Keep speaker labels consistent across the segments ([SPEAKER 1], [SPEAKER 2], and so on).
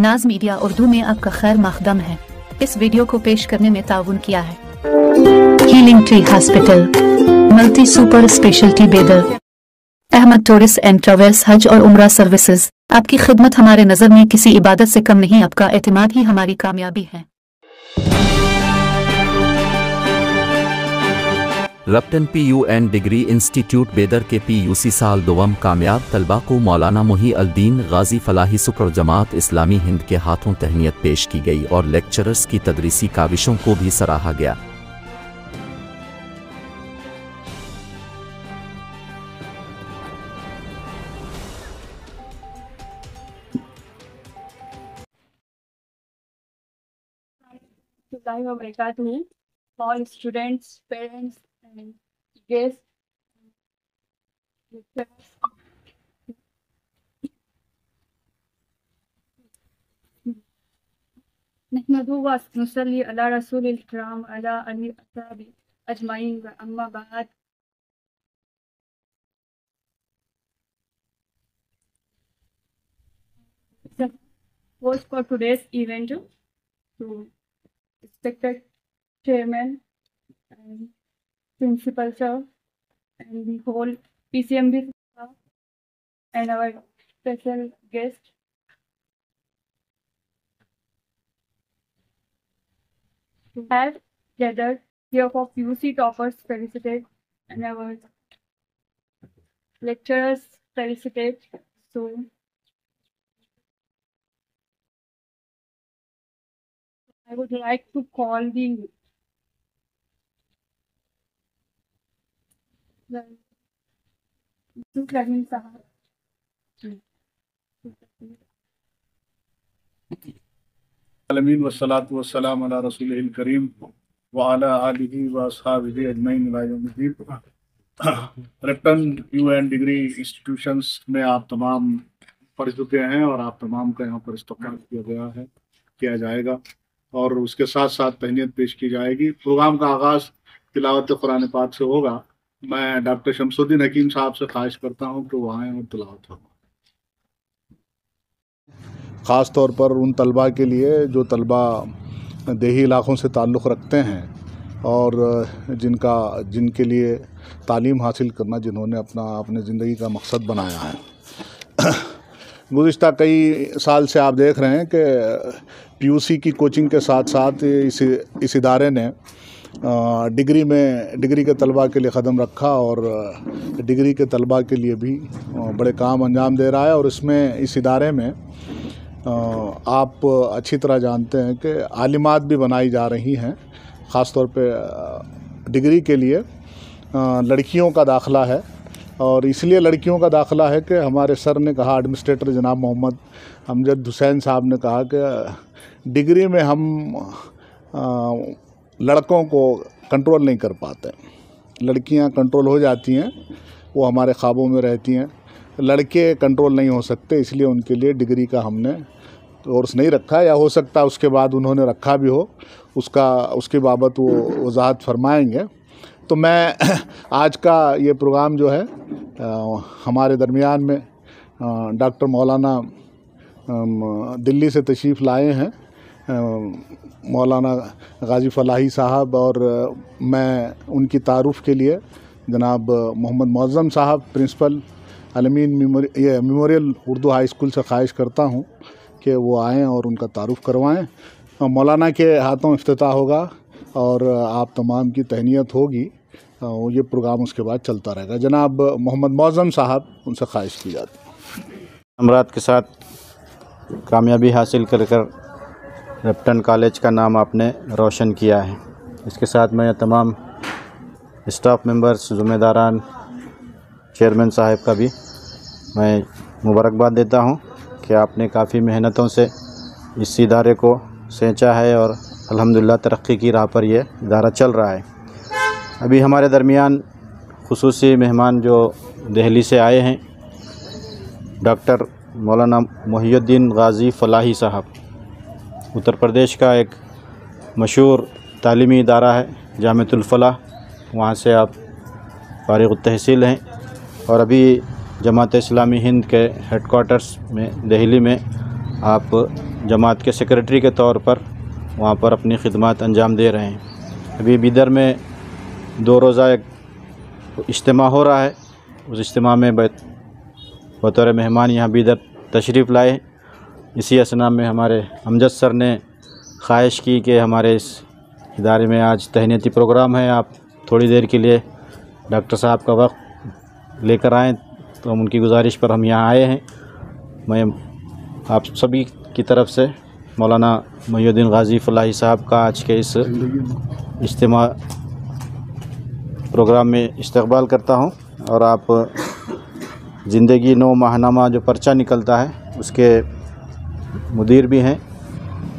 [SPEAKER 1] नाज मीडिया उर्दू में आपका खैर मकदम है। इस वीडियो को पेश करने में ताउन किया है healing tree hospital, multi super speciality बेदर, अहमद टूरिस्ट एंड ट्रेवल्स, हज और उम्रा सर्विसेज। आपकी खिदमत हमारे नज़र में किसी इबादत से कम नहीं, आपका एतमाद ही हमारी कामयाबी है।
[SPEAKER 2] रप्टन PU एंड डिग्री इंस्टीट्यूट बेदर के PUC साल दोम कामयाब तलबा को मौलाना मोही अल-दीन गाजी फलाही शुक्र जमात इस्लामी हिंद के हाथों तहनीत पेश की गई और लेक्चरर्स की तदरीसी काविशों को भी सराहा गया।
[SPEAKER 3] All students, parents, and guests, नहमदुहु व नसल्ली अला रसूलिल किराम अला अली अस्हाबी अजमाइन व अम्मा बाद। Host for today's event to respected chairman and principal sir and the whole PCMB staff and our special guest. To have gathered here for PUC toppers felicitate and our lecturers felicitate. So I would like to call the
[SPEAKER 4] आलमीन वस्सलातु वस्सलाम अला रसूलिहिल करीम व अला आलिहि व अस्हाबिहि अजमईन इला यौमिद्दीन। रप्टन PU and degree institutions में आप तमाम पढ़ चुके हैं और आप तमाम का यहाँ पर इस्तक़बाल किया जाएगा और उसके साथ साथ तहनीत पेश की जाएगी। प्रोग्राम का आगाज़ तिलावत कुरान पाक से होगा। मैं डॉक्टर शमसुद्दीन हकीम साहब से ख्वाहिश करता हूँ कि वो आएँ और तिलावत हो। ख़ास तौर पर उन तलबा के लिए जो तलबा देही इलाक़ों से ताल्लुक़ रखते हैं और जिनके लिए तालीम हासिल करना जिन्होंने अपने ज़िंदगी का मकसद बनाया है। गुज़िश्ता कई साल से आप देख रहे हैं कि PUC की कोचिंग के साथ साथ इस इदारे ने डिग्री के तलबा के लिए क़दम रखा और डिग्री के तलबा के लिए भी बड़े काम अंजाम दे रहा है। और इस इदारे में आप अच्छी तरह जानते हैं कि आलिमात भी बनाई जा रही हैं। ख़ास तौर पे डिग्री के लिए लड़कियों का दाखिला है और इसलिए लड़कियों का दाखिला है कि हमारे सर ने कहा, एडमिनिस्ट्रेटर जनाब मोहम्मद अमजद हुसैन साहब ने कहा कि डिग्री में हम लड़कों को कंट्रोल नहीं कर पाते, लड़कियां कंट्रोल हो जाती हैं, वो हमारे ख्वाबों में रहती हैं, लड़के कंट्रोल नहीं हो सकते। इसलिए उनके लिए डिग्री का हमने कोर्स नहीं रखा, या हो सकता है उसके बाद उन्होंने रखा भी हो, उसके बाबत वो वजाहत फरमाएंगे। तो मैं आज का ये प्रोग्राम जो है हमारे दरमियान में डॉक्टर मौलाना दिल्ली से तशरीफ़ लाए हैं, मौलाना गाजी फलाही साहब, और मैं उनकी तारुफ़ के लिए जनाब मोहम्मद मुअज़्ज़म साहब principal Alameen memorial Urdu high school से ख्वाहिश करता हूँ कि वो आएँ और उनका तारुफ़ करवाएँ। मौलाना के हाथों इफ्तिताह होगा और आप तमाम की तहनीत होगी। ये प्रोग्राम उसके बाद चलता रहेगा। जनाब मोहम्मद मुअज़्ज़म साहब, उनसे ख्वाहिश की जाती है।
[SPEAKER 5] अमरात के साथ कामयाबी हासिल कर रप्टन कॉलेज का नाम आपने रोशन किया है। इसके साथ मैं तमाम स्टाफ मेंबर्स, ज़िम्मेदारान, चेयरमैन साहब का भी मैं मुबारकबाद देता हूं कि आपने काफ़ी मेहनतों से इस इदारे को सेंचा है और अल्हम्दुलिल्लाह तरक्की की राह पर यह इदारा चल रहा है। अभी हमारे दरमियान खुसूसी मेहमान जो दिल्ली से आए हैं, डॉक्टर मौलाना मोहीउद्दीन गाजी फलाही साहब, उत्तर प्रदेश का एक मशहूर तालीमी इदारा है जामिअतुल फलाह, वहाँ से आप फारिग तहसील हैं और अभी जमात इस्लामी हिंद के हेडक्वार्टर्स में दिल्ली में आप जमात के सेक्रेटरी के तौर पर वहाँ पर अपनी खिदमत अंजाम दे रहे हैं। अभी बीदर में 2 रोज़ा एक इज्तिमा हो रहा है। उस इज्तिमा में बतौर मेहमान यहाँ बीदर तशरीफ़ लाए। इसी असना में हमारे अमजद सर ने ख्वाहिश की कि हमारे इस इदारे में आज तहनीती प्रोग्राम है, आप थोड़ी देर के लिए डॉक्टर साहब का वक्त लेकर आएँ। तो हम उनकी गुजारिश पर हम यहाँ आए हैं। मैं आप सभी की तरफ से मौलाना मोहिउद्दीन गाज़ी फलाही साहब का आज के इस इज्तिमा प्रोग्राम में इस्तकबाल करता हूँ। और आप ज़िंदगी 9 माहनामा जो पर्चा निकलता है उसके मुदीर भी हैं।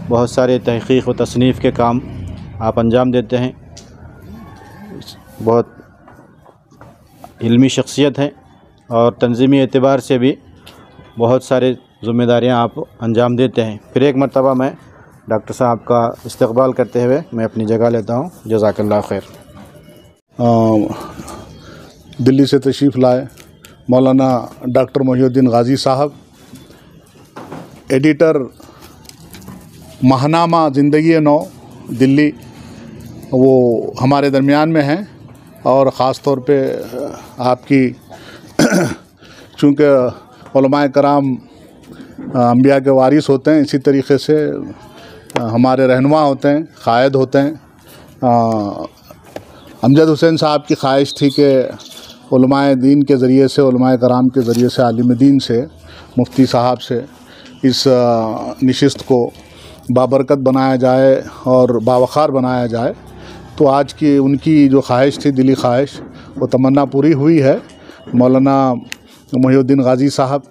[SPEAKER 5] बहुत सारे तहक़ीक़ व तसनीफ़ के काम आप अंजाम देते हैं। बहुत इल्मी शख्सियत हैं और तंज़ीमी एतबार से भी बहुत सारे ज़िम्मेदारियाँ आप अंजाम देते हैं। फिर एक मरतबा मैं डॉक्टर साहब का इस्तकबाल करते हुए मैं अपनी जगह लेता हूँ। जज़ाकल्लाह खैर।
[SPEAKER 4] दिल्ली से तशरीफ़ लाए मौलाना डॉक्टर मोहिउद्दीन गाज़ी साहब, एडिटर माहनामा ज़िंदगी 9 दिल्ली, वो हमारे दरमियान में हैं। और ख़ास तौर पे आपकी चूँकि उलमाए कराम अंबिया के वारिस होते हैं, इसी तरीक़े से हमारे रहनुमा होते हैं, क़ायद होते हैं। अमजद हुसैन साहब की ख्वाहिश थी कि उलमाए दीन के ज़रिए से, उलमाए कराम के ज़रिए से, आलिम दीन से, मुफ्ती साहब से इस नशिस्त को बाबरकत बनाया जाए और बावक़ार बनाया जाए। तो आज की उनकी जो ख्वाहिश थी, दिली ख्वाहिश, वो तमन्ना पूरी हुई है। मौलाना मोहिउद्दीन गाज़ी साहब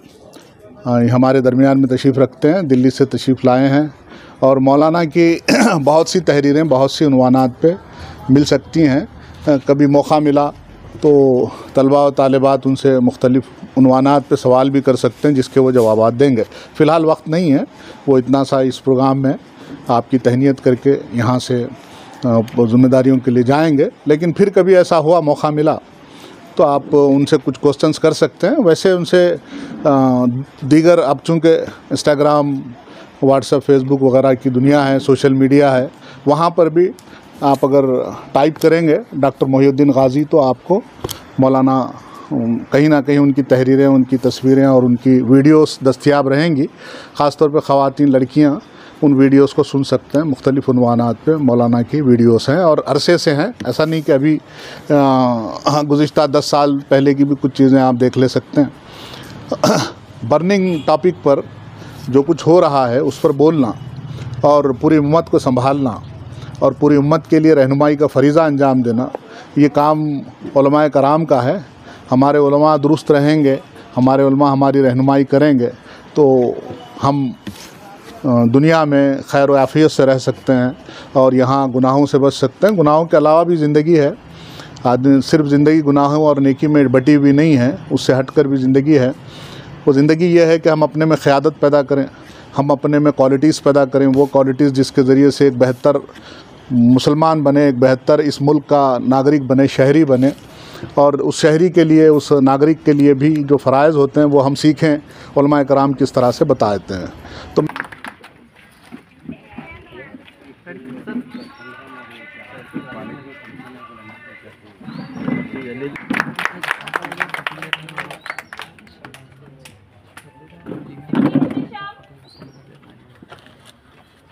[SPEAKER 4] हमारे दरमियान में तशरीफ़ रखते हैं, दिल्ली से तशरीफ़ लाए हैं। और मौलाना की बहुत सी तहरीरें बहुत सी उन्वानात पे मिल सकती हैं। कभी मौका मिला तो तलबा और तालिबात उनसे मुख्तलिफ़ उन्वानात पे सवाल भी कर सकते हैं, जिसके वो जवाबात देंगे। फ़िलहाल वक्त नहीं है, वो इतना सा इस प्रोग्राम में आपकी तहनीत करके यहाँ से ज़िम्मेदारियों के लिए जाएंगे। लेकिन फिर कभी ऐसा हुआ, मौका मिला, तो आप उनसे कुछ क्वेश्चंस कर सकते हैं। वैसे उनसे दीगर, अब चूँकि इंस्टाग्राम, व्हाट्सएप, फेसबुक वगैरह की दुनिया है, सोशल मीडिया है, वहाँ पर भी आप अगर टाइप करेंगे डॉक्टर मोहिउद्दीन गाज़ी तो आपको मौलाना कहीं ना कहीं उनकी तहरीरें, उनकी तस्वीरें और उनकी वीडियोस दस्तयाब रहेंगी। ख़ास तौर पे ख़वातीन, लड़कियां उन वीडियोस को सुन सकते हैं। मुख्तलिफ़ उन्वानात पे मौलाना की वीडियोस हैं और अरसे से हैं, ऐसा नहीं कि अभी गुज़िश्ता 10 साल पहले की भी कुछ चीज़ें आप देख ले सकते हैं। बर्निंग टॉपिक पर जो कुछ हो रहा है उस पर बोलना और पूरी उम्मत को संभालना और पूरी उम्मत के लिए रहनुमाई का फ़रीज़ा अंजाम देना, ये काम उलमाए कराम का है। हमारे उलमा दुरुस्त रहेंगे, हमारे उलमा हमारी रहनुमाई करेंगे तो हम दुनिया में खैर व आफ़ियत से रह सकते हैं और यहाँ गुनाहों से बच सकते हैं। गुनाहों के अलावा भी ज़िंदगी है। आदमी सिर्फ ज़िंदगी गुनाहों और नेकी में बटी हुई नहीं है, उससे हटकर भी ज़िंदगी है। वो ज़िंदगी ये है कि हम अपने में क़यादत पैदा करें, हम अपने में क्वालिटीज़ पैदा करें, वो क्वालिटीज़ जिसके ज़रिए से एक बेहतर मुसलमान बने, एक बेहतर इस मुल्क का नागरिक बने, शहरी बने। और उस शहरी के लिए, उस नागरिक के लिए भी जो फ़राइज़ होते हैं वो हम सीखें, उलमाए कराम किस तरह से बताते हैं। तो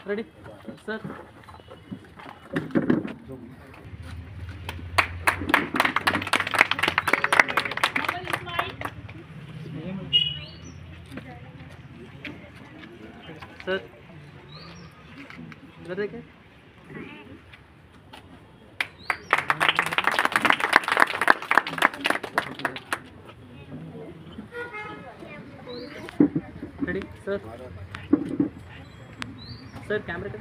[SPEAKER 6] रेडी सर। सर इधर देखिए। Ready sir. सर कैमरे पे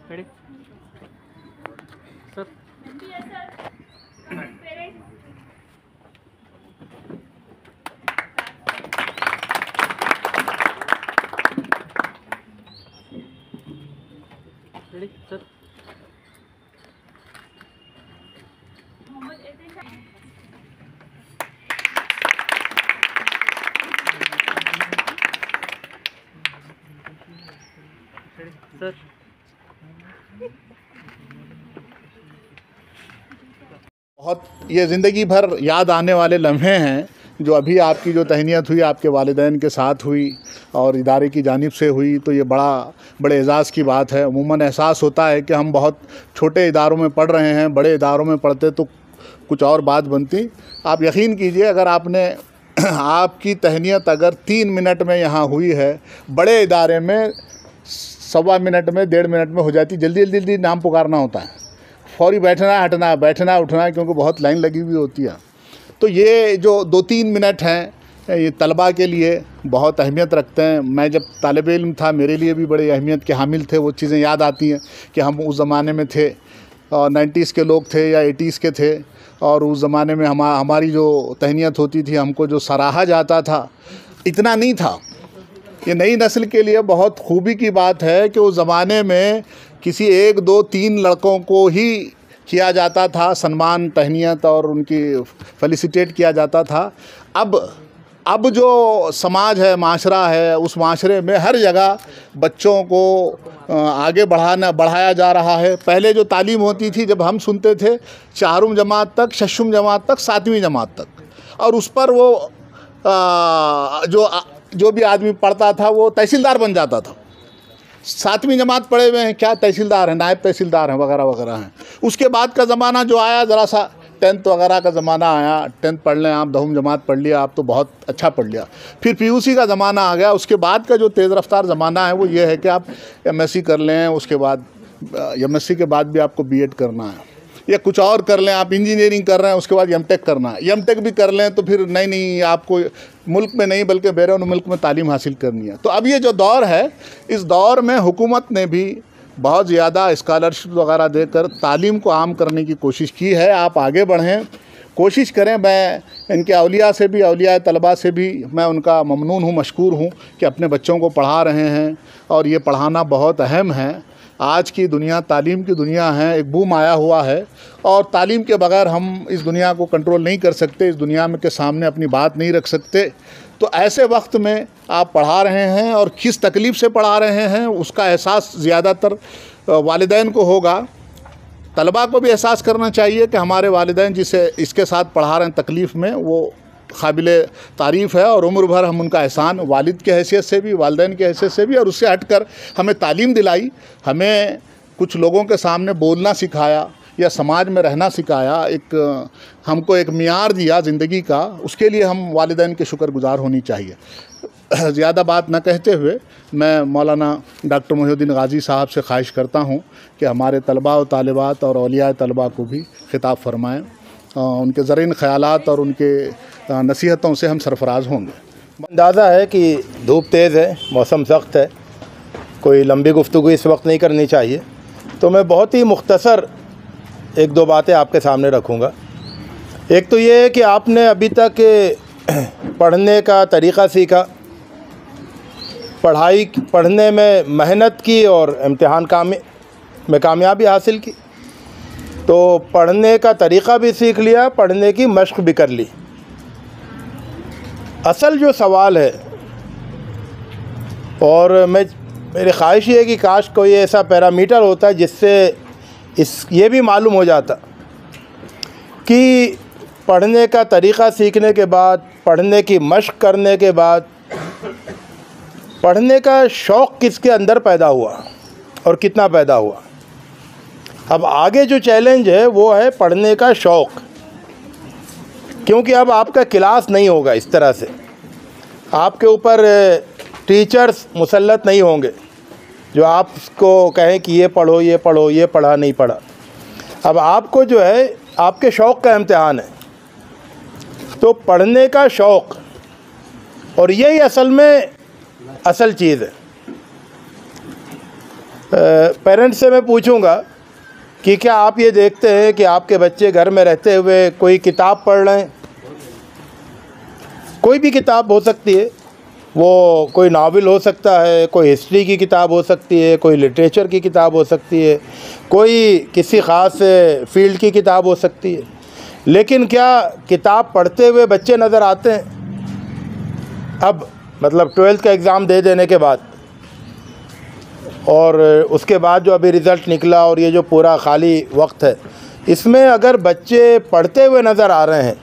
[SPEAKER 6] ready sir. Ready sir. Sir
[SPEAKER 4] बहुत ये ज़िंदगी भर याद आने वाले लम्हे हैं जो अभी आपकी जो तहनीत हुई आपके वालिदैन के साथ हुई और इदारे की जानिब से हुई, तो ये बड़े एज़ाज़ की बात है। अमूमन एहसास होता है कि हम बहुत छोटे इदारों में पढ़ रहे हैं, बड़े इदारों में पढ़ते तो कुछ और बात बनती। आप यकीन कीजिए, अगर आपकी तहनीत अगर 3 मिनट में यहाँ हुई है, बड़े इदारे में 1.25 मिनट में 1.5 मिनट में हो जाती। जल्दी जल्दी नाम पुकारना होता है, फौरी बैठना हटना, बैठना उठना, क्योंकि बहुत लाइन लगी हुई होती है। तो ये जो 2-3 मिनट हैं ये तलबा के लिए बहुत अहमियत रखते हैं। मैं जब तालिब इल्म था मेरे लिए भी बड़े अहमियत के हामिल थे। वो चीज़ें याद आती हैं कि हम उस ज़माने में थे और 90s के लोग थे या 80s के थे, और उस ज़माने में हमारी जो तहनीत होती थी, हमको जो सराहा जाता था, इतना नहीं था। ये नई नस्ल के लिए बहुत खूबी की बात है कि उस ज़माने में किसी 1, 2, 3 लड़कों को ही किया जाता था सम्मान, तहनीत और उनकी फेलिसिटेट किया जाता था। अब जो समाज है, माशरा है, उस माशरे में हर जगह बच्चों को आगे बढ़ाया जा रहा है। पहले जो तालीम होती थी, जब हम सुनते थे 4वीं जमात तक, 6वीं जमात तक, 7वीं जमात तक, और उस पर वो जो भी आदमी पढ़ता था वो तहसीलदार बन जाता था। 7वीं जमात पढ़े हुए हैं, क्या तहसीलदार हैं, नायब तहसीलदार हैं, वगैरह वगैरह हैं। उसके बाद का ज़माना जो आया, ज़रा सा 10th वगैरह का ज़माना आया। 10th पढ़ लें आप, 10वीं जमात पढ़ लिया आप तो बहुत अच्छा पढ़ लिया। फिर PUC का ज़माना आ गया। उसके बाद का जो तेज़ रफ्तार ज़माना है वो ये है कि आप MSc कर लें, उसके बाद MSc के बाद भी आपको B.Ed करना है, या कुछ और कर लें। आप इंजीनियरिंग कर रहे हैं, उसके बाद M.Tech करना है। M.Tech भी कर लें तो फिर नहीं आपको मुल्क में नहीं बल्कि बैरून मुल्क में तालीम हासिल करनी है। तो अब ये जो दौर है, इस दौर में हुकूमत ने भी बहुत ज़्यादा स्कॉलरशिप वगैरह देकर तालीम को आम करने की कोशिश की है। आप आगे बढ़ें, कोशिश करें। मैं इनके औलिया से भी, औलिया तलबा से भी मैं उनका ममनून हूँ, मशकूर हूँ कि अपने बच्चों को पढ़ा रहे हैं, और ये पढ़ाना बहुत अहम है। आज की दुनिया तालीम की दुनिया है, एक बूम आया हुआ है, और तालीम के बगैर हम इस दुनिया को कंट्रोल नहीं कर सकते, इस दुनिया में के सामने अपनी बात नहीं रख सकते। तो ऐसे वक्त में आप पढ़ा रहे हैं, और किस तकलीफ़ से पढ़ा रहे हैं उसका एहसास ज़्यादातर वालिदैन को होगा। तलबा को भी एहसास करना चाहिए कि हमारे वालिदैन जिसे इसके साथ पढ़ा रहे हैं तकलीफ़ में, वो काबिले तारीफ़ है, और उम्र भर हम उनका एहसान वालिद के हैसियत से भी, वालिदैन के हैसियत से भी, और उससे हटकर हमें तालीम दिलाई, हमें कुछ लोगों के सामने बोलना सिखाया या समाज में रहना सिखाया, हमको एक मियार दिया ज़िंदगी का, उसके लिए हम वालिदैन के शुक्रगुज़ार होनी चाहिए। ज़्यादा बात न कहते हुए मैं मौलाना डॉक्टर मोहिउद्दीन गाज़ी साहब से ख्वाहिश करता हूँ कि हमारे तलबा और तालिबात और औलिया तलबा को भी खिताब फरमाएँ। उनके ज़रीन ख़यालात और उनके नसीहतों से हम सरफराज होंगे।
[SPEAKER 7] अंदाज़ा है कि धूप तेज़ है, मौसम सख्त है, कोई लंबी गुफ्तगू इस वक्त नहीं करनी चाहिए, तो मैं बहुत ही मुख्तसर 1-2 बातें आपके सामने रखूँगा। एक तो ये है कि आपने अभी तक पढ़ने का तरीक़ा सीखा, पढ़ने में मेहनत की और इम्तिहान में कामयाबी हासिल की, तो पढ़ने का तरीक़ा भी सीख लिया, पढ़ने की मश्क भी कर ली। असल जो सवाल है, और मेरी ख्वाहिश ये है कि काश कोई ऐसा पैरामीटर होता है जिससे ये भी मालूम हो जाता कि पढ़ने का तरीक़ा सीखने के बाद, पढ़ने की मश्क करने के बाद, पढ़ने का शौक़ किसके अंदर पैदा हुआ और कितना पैदा हुआ। अब आगे जो चैलेंज है वो है पढ़ने का शौक़, क्योंकि अब आपका क्लास नहीं होगा इस तरह से, आपके ऊपर टीचर्स मुसल्लत नहीं होंगे जो आपको कहें कि ये पढ़ो, ये पढ़ो, ये पढ़ा नहीं पढ़ा। अब आपको जो है आपके शौक़ का इम्तिहान है। तो पढ़ने का शौक़, और यही असल में असल चीज़ है। पेरेंट्स से मैं पूछूंगा कि क्या आप ये देखते हैं कि आपके बच्चे घर में रहते हुए कोई किताब पढ़ रहे हैं? कोई भी किताब हो सकती है, वो कोई नावल हो सकता है, कोई हिस्ट्री की किताब हो सकती है, कोई लिटरेचर की किताब हो सकती है, कोई किसी ख़ास फील्ड की किताब हो सकती है। लेकिन क्या किताब पढ़ते हुए बच्चे नज़र आते हैं? अब मतलब 12th का एग्ज़ाम दे देने के बाद और उसके बाद जो अभी रिज़ल्ट निकला और ये जो पूरा खाली वक्त है, इसमें अगर बच्चे पढ़ते हुए नज़र आ रहे हैं,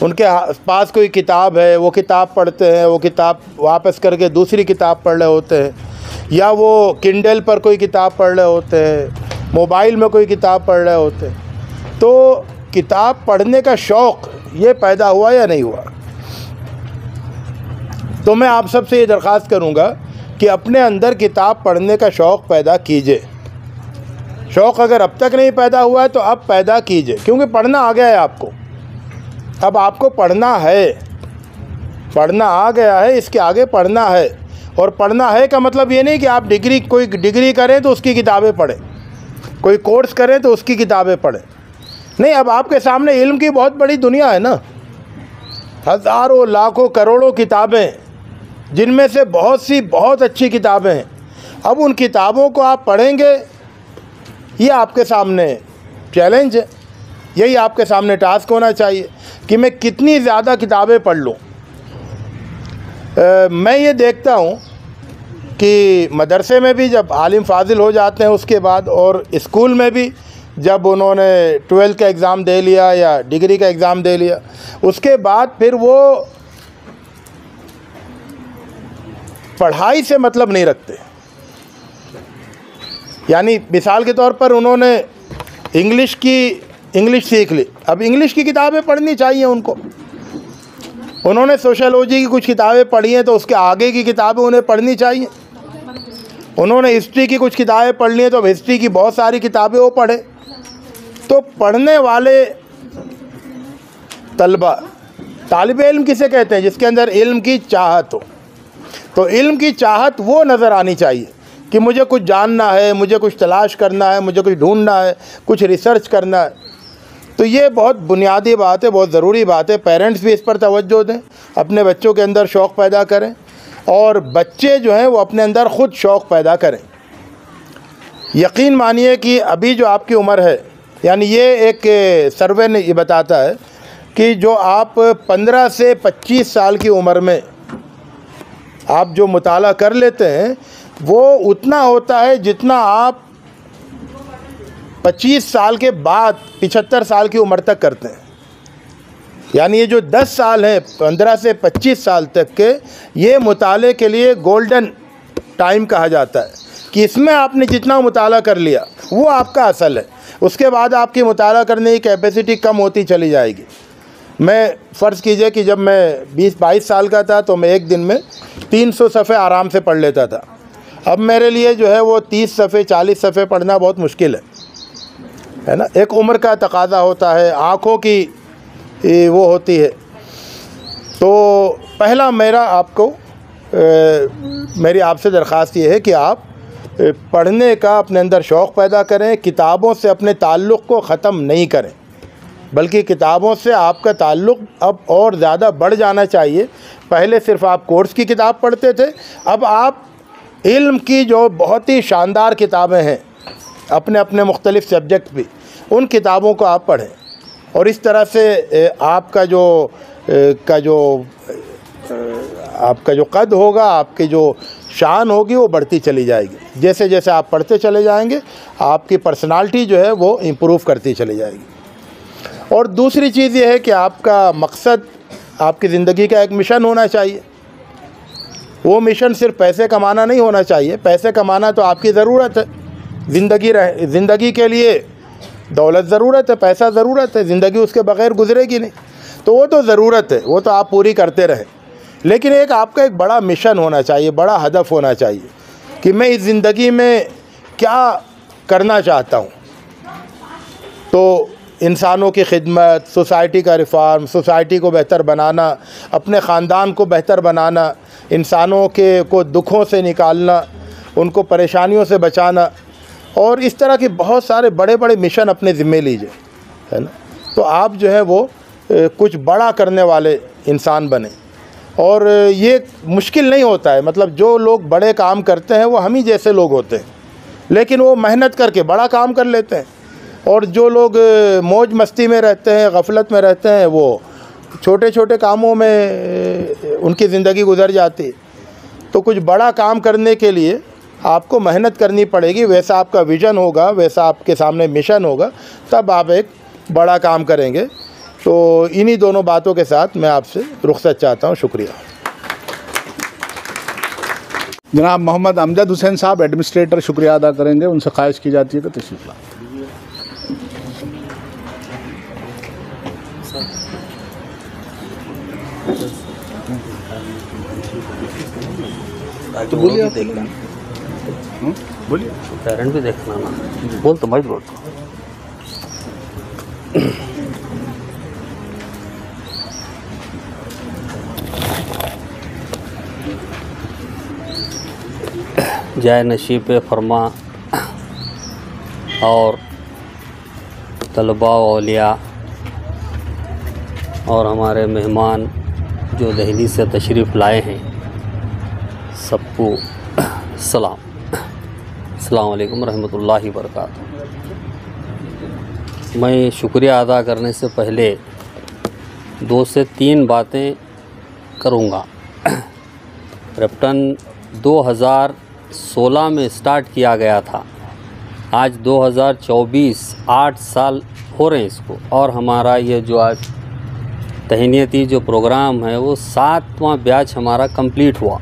[SPEAKER 7] उनके पास कोई किताब है, वो किताब पढ़ते हैं, वो किताब वापस करके दूसरी किताब पढ़ रहे होते हैं, या वो किंडल पर कोई किताब पढ़ रहे होते हैं, मोबाइल में कोई किताब पढ़ रहे होते हैं, तो किताब पढ़ने का शौक़ ये पैदा हुआ या नहीं हुआ? तो मैं आप सबसे ये दरख्वास्त करूँगा कि अपने अंदर किताब पढ़ने का शौक़ पैदा कीजिए। शौक़ अगर अब तक नहीं पैदा हुआ है तो अब पैदा कीजिए, क्योंकि पढ़ना आ गया है आपको। अब आपको पढ़ना है, पढ़ना आ गया है, इसके आगे पढ़ना है। और पढ़ना है का मतलब ये नहीं कि आप कोई डिग्री करें तो उसकी किताबें पढ़ें, कोई कोर्स करें तो उसकी किताबें पढ़ें। नहीं, अब आपके सामने इल्म की बहुत बड़ी दुनिया है ना, हज़ारों लाखों करोड़ों किताबें, जिनमें से बहुत सी बहुत अच्छी किताबें हैं। अब उन किताबों को आप पढ़ेंगे, ये आपके सामने चैलेंज है, यही आपके सामने टास्क होना चाहिए कि मैं कितनी ज़्यादा किताबें पढ़ लूँ। मैं ये देखता हूँ कि मदरसे में भी जब आलिम फाजिल हो जाते हैं उसके बाद, और स्कूल में भी जब उन्होंने 12th का एग्ज़ाम दे लिया या डिग्री का एग्ज़ाम दे लिया, उसके बाद फिर वो पढ़ाई से मतलब नहीं रखते। यानी मिसाल के तौर पर उन्होंने इंग्लिश सीख ली, अब इंग्लिश की किताबें पढ़नी चाहिए उनको। उन्होंने सोशलॉजी की कुछ किताबें पढ़ी हैं तो उसके आगे की किताबें उन्हें पढ़नी चाहिए। उन्होंने हिस्ट्री की कुछ किताबें पढ़ ली हैं तो अब हिस्ट्री की बहुत सारी किताबें वो पढ़े। तो पढ़ने वाले तलबा, तालिब इल्म किसे कहते हैं? जिसके अंदर इल्म की चाहत हो। तो इल्म की चाहत वो नज़र आनी चाहिए कि मुझे कुछ जानना है, मुझे कुछ तलाश करना है, मुझे कुछ ढूंढना है, कुछ रिसर्च करना है। तो ये बहुत बुनियादी बात है, बहुत ज़रूरी बात है। पेरेंट्स भी इस पर तवज्जो दें, अपने बच्चों के अंदर शौक़ पैदा करें, और बच्चे जो हैं वो अपने अंदर ख़ुद शौक़ पैदा करें। यकीन मानिए कि अभी जो आपकी उम्र है, यानी ये एक सर्वे ने ये बताता है कि जो आप 15 से 25 साल की उम्र में आप जो मुताला कर लेते हैं वो उतना होता है जितना आप 25 साल के बाद 75 साल की उम्र तक करते हैं। यानी ये जो 10 साल हैं, 15 से 25 साल तक के, ये मुताले के लिए गोल्डन टाइम कहा जाता है कि इसमें आपने जितना मुताला कर लिया वो आपका असल है। उसके बाद आपकी मुताला करने की कैपेसिटी कम होती चली जाएगी। मैं फ़र्ज़ कीजिए कि जब मैं 20-22 साल का था तो मैं एक दिन में 300 सफ़े आराम से पढ़ लेता था। अब मेरे लिए जो है वो 30 सफ़े 40 सफ़े पढ़ना बहुत मुश्किल है ना। एक उम्र का तकाज़ा होता है, आँखों की वो होती है। तो पहला मेरी आपसे दरख्वास्त ये है कि आप पढ़ने का अपने अंदर शौक़ पैदा करें। किताबों से अपने ताल्लुक़ को ख़त्म नहीं करें, बल्कि किताबों से आपका ताल्लुक़ अब और ज़्यादा बढ़ जाना चाहिए। पहले सिर्फ़ आप कोर्स की किताब पढ़ते थे, अब आप इल्म की जो बहुत ही शानदार किताबें हैं अपने अपने मुख्तलिफ़ सब्जेक्ट भी, उन किताबों को आप पढ़ें। और इस तरह से आपका जो कद होगा, आपकी जो शान होगी वो बढ़ती चली जाएगी। जैसे जैसे आप पढ़ते चले जाएंगे आपकी पर्सनालिटी जो है वो इम्प्रूव करती चली जाएगी। और दूसरी चीज़ ये है कि आपका मकसद, आपकी ज़िंदगी का एक मिशन होना चाहिए। वो मिशन सिर्फ पैसे कमाना नहीं होना चाहिए। पैसे कमाना तो आपकी ज़रूरत है, ज़िंदगी के लिए दौलत ज़रूरत है, पैसा ज़रूरत है, ज़िंदगी उसके बग़ैर गुजरेगी नहीं। तो वो तो ज़रूरत है, वो तो आप पूरी करते रहें। लेकिन एक आपका एक बड़ा मिशन होना चाहिए, बड़ा हदफ होना चाहिए कि मैं इस ज़िंदगी में क्या करना चाहता हूँ। तो इंसानों की खिदमत, सोसाइटी का रिफॉर्म, सोसाइटी को बेहतर बनाना, अपने ख़ानदान को बेहतर बनाना, इंसानों को दुखों से निकालना, उनको परेशानियों से बचाना, और इस तरह के बहुत सारे बड़े बड़े मिशन अपने ज़िम्मे लीजिए, है ना। तो आप जो है वो कुछ बड़ा करने वाले इंसान बने। और ये मुश्किल नहीं होता है, मतलब जो लोग बड़े काम करते हैं वो हम ही जैसे लोग होते हैं, लेकिन वो मेहनत करके बड़ा काम कर लेते हैं। और जो लोग मौज मस्ती में रहते हैं, गफलत में रहते हैं, वो छोटे छोटे कामों में उनकी ज़िंदगी गुजर जाती है। तो कुछ बड़ा काम करने के लिए आपको मेहनत करनी पड़ेगी, वैसा आपका विज़न होगा, वैसा आपके सामने मिशन होगा, तब आप एक बड़ा काम करेंगे। तो इन्हीं दोनों बातों के साथ मैं आपसे रुखसत चाहता हूँ। शुक्रिया।
[SPEAKER 4] जनाब मोहम्मद अमजद हुसैन साहब एडमिनिस्ट्रेटर शुक्रिया अदा करेंगे, उनसे ख्वाहिश की जाती है कि तशरीफ लाएं।
[SPEAKER 8] तो बोलिए, देखना
[SPEAKER 4] बोलिए।
[SPEAKER 8] पेरेंट भी देखना ना, बोल तो मत बोल। जाए नशीब फरमा और तलबा औलिया और हमारे मेहमान जो दिल्ली से तशरीफ़ लाए हैं, सबको सलाम। अस्सलाम वालेकुम रहमतुल्लाहि व बरकातहू। मैं शुक्रिया अदा करने से पहले 2 से 3 बातें करूँगा। रेप्टन 2016 में स्टार्ट किया गया था, आज 2024 8 साल हो रहे हैं इसको, और हमारा ये जो आज तहनीती जो प्रोग्राम है वो 7वां बैच हमारा कंप्लीट हुआ।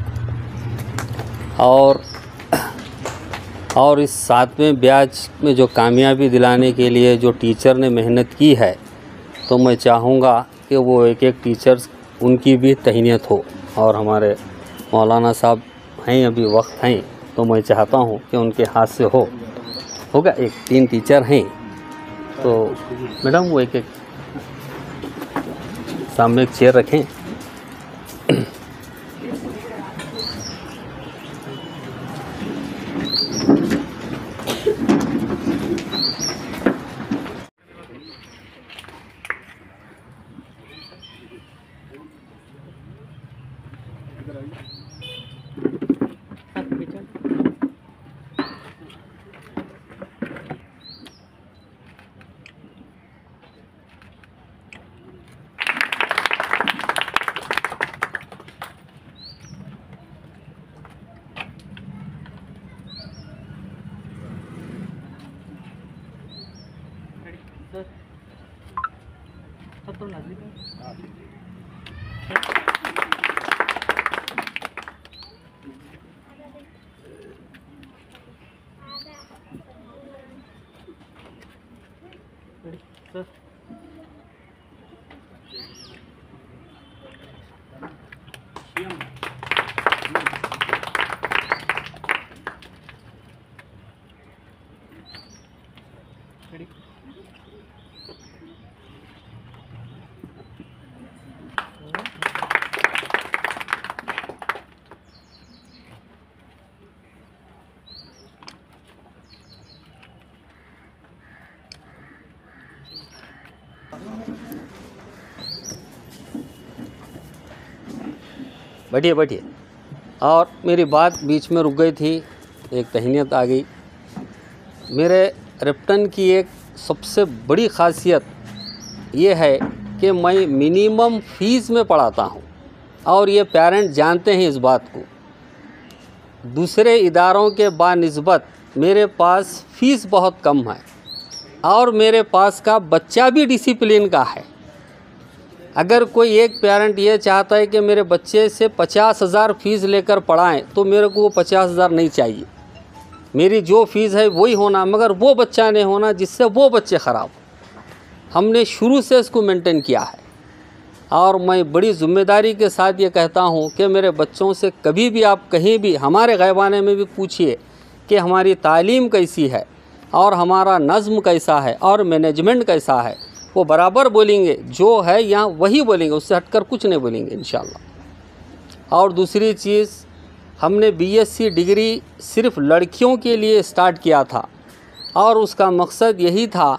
[SPEAKER 8] और इस 7वें बैच में जो कामयाबी दिलाने के लिए जो टीचर ने मेहनत की है, तो मैं चाहूँगा कि वो एक एक टीचर्स उनकी भी तहनीत हो। और हमारे मौलाना साहब हैं, अभी वक्त हैं, तो मैं चाहता हूँ कि उनके हाथ से होगा। एक 3 टीचर हैं, तो मैडम वो एक एक सामने एक चेयर रखें। बैठिए बैठिए। और मेरी बात बीच में रुक गई थी, एक तहनीत आ गई। मेरे रेप्टन की एक सबसे बड़ी ख़ासियत ये है कि मैं मिनिमम फ़ीस में पढ़ाता हूँ, और ये पेरेंट जानते हैं इस बात को। दूसरे इदारों के बानिस्बत मेरे पास फ़ीस बहुत कम है, और मेरे पास का बच्चा भी डिसिप्लिन का है। अगर कोई एक पेरेंट ये चाहता है कि मेरे बच्चे से 50,000 फ़ीस लेकर पढ़ाएं, तो मेरे को वो 50,000 नहीं चाहिए। मेरी जो फ़ीस है वही होना, मगर वो बच्चा नहीं होना जिससे वो बच्चे ख़राब हो। हमने शुरू से इसको मेंटेन किया है, और मैं बड़ी ज़िम्मेदारी के साथ ये कहता हूँ कि मेरे बच्चों से कभी भी आप कहीं भी हमारे ग़ैबाने में भी पूछिए कि हमारी तालीम कैसी है और हमारा नज़्म कैसा है और मैनेजमेंट कैसा है, वो बराबर बोलेंगे। जो है यहाँ वही बोलेंगे, उससे हटकर कुछ नहीं बोलेंगे इंशाअल्लाह। और दूसरी चीज़, हमने बीएससी डिग्री सिर्फ लड़कियों के लिए स्टार्ट किया था, और उसका मकसद यही था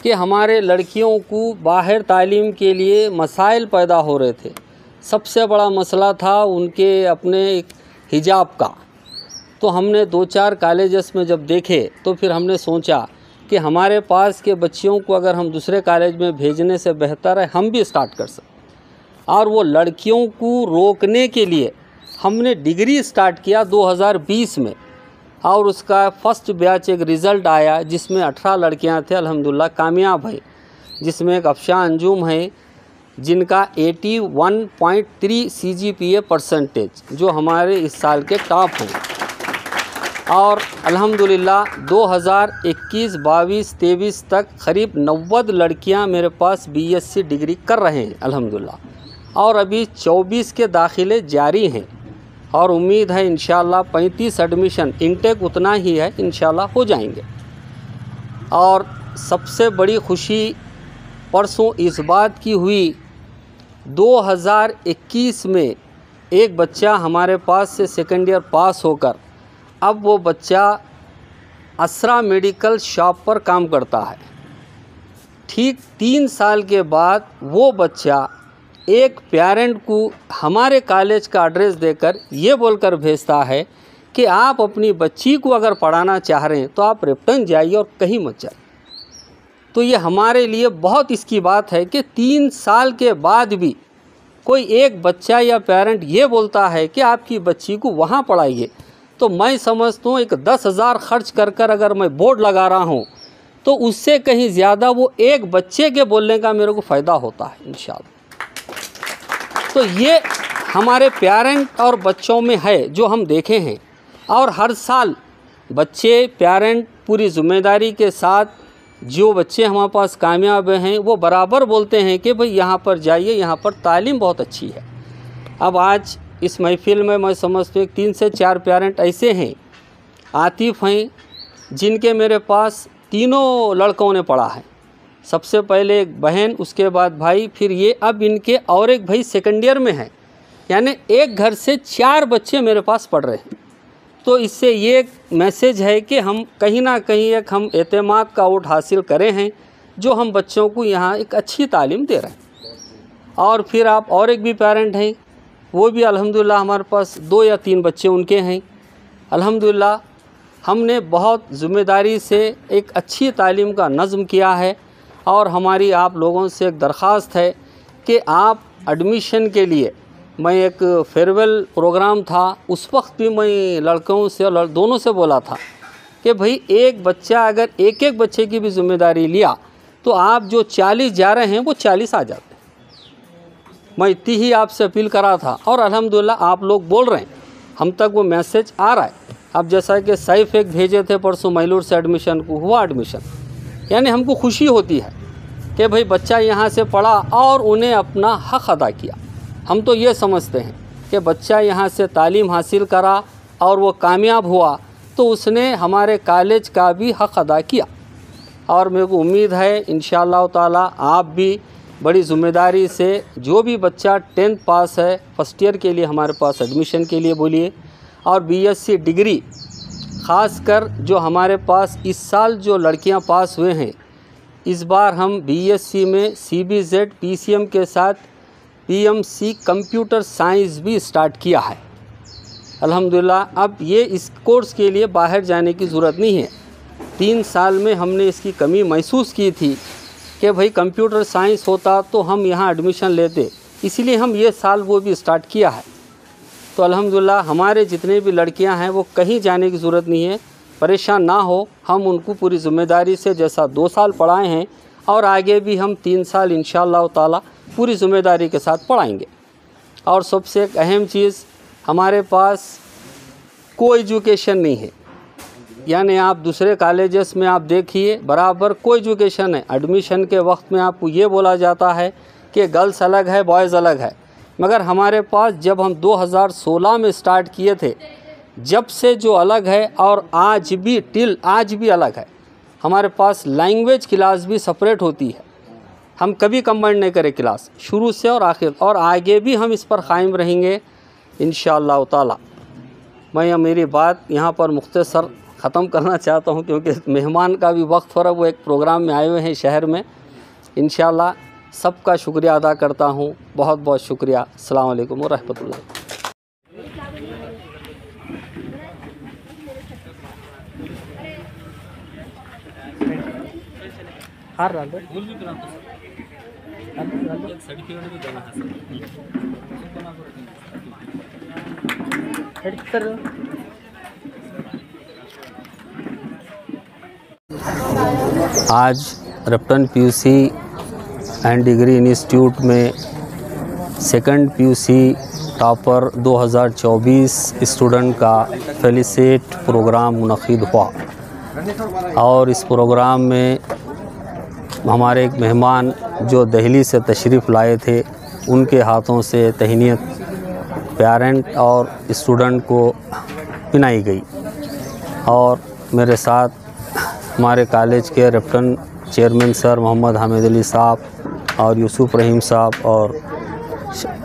[SPEAKER 8] कि हमारे लड़कियों को बाहर तालीम के लिए मसाइल पैदा हो रहे थे। सबसे बड़ा मसला था उनके अपने हिजाब का। तो हमने 2-4 कॉलेजेस में जब देखे, तो फिर हमने सोचा कि हमारे पास के बच्चियों को अगर हम दूसरे कॉलेज में भेजने से बेहतर है हम भी स्टार्ट कर सकते। और वो लड़कियों को रोकने के लिए हमने डिग्री स्टार्ट किया 2020 में। और उसका फर्स्ट बैच एक रिज़ल्ट आया जिसमें 18 लड़कियां थे, अल्हम्दुलिल्लाह कामयाब है, जिसमें एक अफशा अंजुम है जिनका 81.3 CGPA परसेंटेज जो हमारे इस साल के टॉप हैं। और अल्हम्दुलिल्लाह 2021, 22, 23 तक करीब 90 लड़कियां मेरे पास BSc डिग्री कर रहे हैं अल्हम्दुलिल्लाह, और अभी 24 के दाखिले जारी हैं और उम्मीद है इंशाअल्लाह 35 एडमिशन, इनटेक उतना ही है, इंशाअल्लाह हो जाएंगे। और सबसे बड़ी खुशी परसों इस बात की हुई 2021 में एक बच्चा हमारे पास से सेकेंड ईयर पास होकर अब वो बच्चा असरा मेडिकल शॉप पर काम करता है। ठीक 3 साल के बाद वो बच्चा एक पेरेंट को हमारे कॉलेज का एड्रेस देकर ये बोलकर भेजता है कि आप अपनी बच्ची को अगर पढ़ाना चाह रहे हैं तो आप रेप्टन जाइए और कहीं मत जाइए। तो ये हमारे लिए बहुत इसकी बात है कि 3 साल के बाद भी कोई एक बच्चा या पेरेंट ये बोलता है कि आपकी बच्ची को वहाँ पढ़ाइए, तो मैं समझता हूँ एक 10,000 खर्च कर अगर मैं बोर्ड लगा रहा हूँ तो उससे कहीं ज़्यादा वो एक बच्चे के बोलने का मेरे को फ़ायदा होता है इंशाअल्लाह। तो ये हमारे पेरेंट और बच्चों में है जो हम देखे हैं, और हर साल बच्चे पेरेंट पूरी ज़िम्मेदारी के साथ जो बच्चे हमारे पास कामयाब हैं वो बराबर बोलते हैं कि भाई यहाँ पर जाइए, यहाँ पर तालीम बहुत अच्छी है। अब आज इस महफ़िल में मैं समझता हूँ 3 से 4 पेरेंट ऐसे हैं, आतिफ़ हैं, जिनके मेरे पास तीनों लड़कों ने पढ़ा है। सबसे पहले एक बहन, उसके बाद भाई, फिर ये अब इनके और एक भाई सेकेंड ईयर में है, यानी एक घर से 4 बच्चे मेरे पास पढ़ रहे हैं। तो इससे ये मैसेज है कि हम कहीं ना कहीं एक हम एतमाद का वोट हासिल करें हैं जो हम बच्चों को यहाँ एक अच्छी तालीम दे रहे हैं। और फिर आप और एक भी पेरेंट हैं, वो भी अल्हम्दुलिल्लाह हमारे पास 2 या 3 बच्चे उनके हैं। अल्हम्दुलिल्लाह हमने बहुत ज़िम्मेदारी से एक अच्छी तालीम का नज़्म किया है, और हमारी आप लोगों से एक दरख्वास्त है कि आप एडमिशन के लिए, मैं एक फेयरवेल प्रोग्राम था उस वक्त भी मैं लड़कों से और दोनों से बोला था कि भाई एक बच्चा अगर एक बच्चे की भी ज़िम्मेदारी लिया तो आप जो 40 जा रहे हैं वो 40 आ जाते हैं। मैं इतनी ही आपसे अपील करा था, और अल्हम्दुलिल्लाह आप लोग बोल रहे हैं, हम तक वो मैसेज आ रहा है। अब जैसा कि सैफ एक भेजे थे परसों मैलूर से एडमिशन को हुआ एडमिशन, यानी हमको खुशी होती है कि भाई बच्चा यहाँ से पढ़ा और उन्हें अपना हक़ अदा किया। हम तो ये समझते हैं कि बच्चा यहाँ से तालीम हासिल करा और वो कामयाब हुआ तो उसने हमारे कॉलेज का भी हक़ अदा किया। और मेरे को उम्मीद है इंशाअल्लाह ताला आप भी बड़ी ज़िम्मेदारी से, जो भी बच्चा 10th पास है फर्स्ट ईयर के लिए हमारे पास एडमिशन के लिए बोलिए, और BSc डिग्री ख़ासकर जो हमारे पास इस साल जो लड़कियां पास हुए हैं, इस बार हम BSc में CBZ PCM के साथ PMC कंप्यूटर साइंस भी स्टार्ट किया है अल्हम्दुलिल्लाह। अब ये इस कोर्स के लिए बाहर जाने की ज़रूरत नहीं है। 3 साल में हमने इसकी कमी महसूस की थी कि भाई कंप्यूटर साइंस होता तो हम यहाँ एडमिशन लेते, इसलिए हम ये साल वो भी स्टार्ट किया है। तो अल्हम्दुलिल्लाह हमारे जितने भी लड़कियां हैं वो कहीं जाने की ज़रूरत नहीं है, परेशान ना हो। हम उनको पूरी ज़िम्मेदारी से जैसा 2 साल पढ़ाए हैं और आगे भी हम 3 साल इंशाअल्लाह ताला पूरी ज़िम्मेदारी के साथ पढ़ाएंगे। और सबसे एक अहम चीज़, हमारे पास को एजुकेशन नहीं है, यानी आप दूसरे कॉलेजेस में आप देखिए बराबर को एजुकेशन है। एडमिशन के वक्त में आपको ये बोला जाता है कि गर्ल्स अलग है बॉयज़ अलग है, मगर हमारे पास जब हम 2016 में स्टार्ट किए थे जब से जो अलग है, और आज भी टिल आज भी अलग है। हमारे पास लैंग्वेज क्लास भी सेपरेट होती है, हम कभी कंबाइन नहीं करें क्लास शुरू से और आखिर, और आगे भी हम इस पर कायम रहेंगे इंशाअल्लाह ताला। मैं मेरी बात यहाँ पर मुख्तसर ख़त्म करना चाहता हूँ क्योंकि मेहमान का भी वक्त हो रहा है, वो एक प्रोग्राम में आए हुए हैं शहर में। इंशाअल्लाह सबका शुक्रिया अदा करता हूँ, बहुत बहुत शुक्रिया। अस्सलाम वालेकुम व रहमतुल्लाह।
[SPEAKER 6] हार रहा है सर।
[SPEAKER 8] आज रिप्टन पीयूसी एंड डिग्री इंस्टीट्यूट में सेकंड पीयूसी टॉपर 2024 स्टूडेंट का फेलिसिट प्रोग्राम मुनक़िद हुआ और इस प्रोग्राम में हमारे एक मेहमान जो दिल्ली से तशरीफ़ लाए थे उनके हाथों से तहनीत पेरेंट और स्टूडेंट को पिनाई गई और मेरे साथ हमारे कॉलेज के रिप्टन चेयरमैन सर मोहम्मद हामिद अली साहब और यूसुफ रहीम साहब और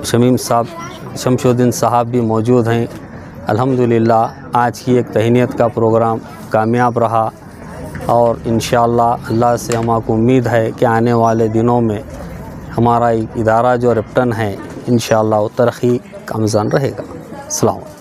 [SPEAKER 8] शमीम साहब शमशुद्दीन साहब भी मौजूद हैं। अल्हम्दुलिल्लाह आज की एक तहनीत का प्रोग्राम कामयाब रहा और इंशाअल्लाह अल्लाह से हमको उम्मीद है कि आने वाले दिनों में हमारा इदारा जो रिप्टन है इंशाअल्लाह वो तरक्की का मिज़ान रहेगा। अस्सलाम वालेकुम।